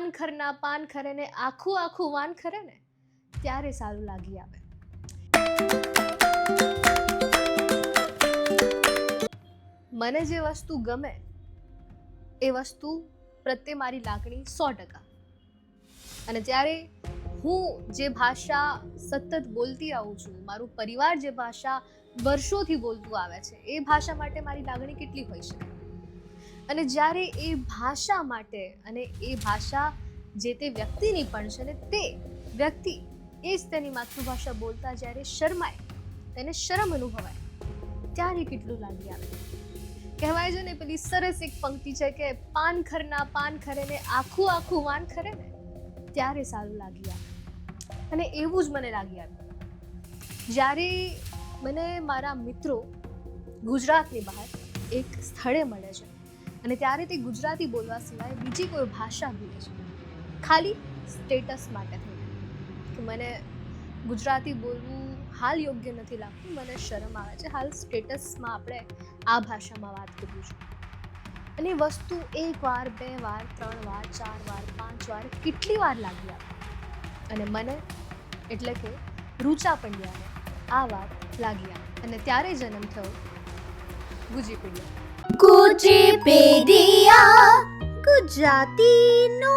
પાનખરના પાન ખરે ને આખું આખું વાન ખરે ને ત્યારે સારું લાગી આવે. મને જે વસ્તુ ગમે એ વસ્તુ પ્રત્યે મારી લાગણી 100%. અને ત્યારે હું જે ભાષા સતત બોલતી આવું છું, મારું પરિવાર જે ભાષા વર્ષોથી બોલતું આવે છે, એ ભાષા માટે મારી લાગણી કેટલી હોઈ શકે. અને જ્યારે એ ભાષા માટે અને એ ભાષા જે તે વ્યક્તિની પણ છે ને તે વ્યક્તિ એ જ તેની માતૃભાષા બોલતા જ્યારે શરમાય, તેને શરમ અનુભવાય, ત્યારે કેટલું લાગી આવે. કહેવાય છે ને પેલી સરસ એક પંક્તિ છે કે પાનખરના પાન ખરે ને આખું આખું વાન ખરે ને ત્યારે સારું લાગી આવે. અને એવું જ મને લાગી આવ્યું જ્યારે મને મારા મિત્રો ગુજરાતની બહાર એક સ્થળે મળે છે અને ત્યારે તે ગુજરાતી બોલવા સિવાય બીજી કોઈ ભાષા બોલે છે, ખાલી સ્ટેટસ માટે થઈને કે મને ગુજરાતી બોલવું હાલ યોગ્ય નથી લાગતું, મને શરમ આવે છે, હાલ સ્ટેટસમાં આપણે આ ભાષામાં વાત કરવી છે. અને વસ્તુ 1 વાર 2 વાર 3 વાર 4 વાર 5 વાર કેટલી વાર લાગી આવે. અને મને એટલે કે રૂચા પંડ્યાને આ વાત લાગી આવે અને ત્યારે જન્મ થયો ગુજીપીડિયા. ગુજીપીડિયા ગુજરાતીનો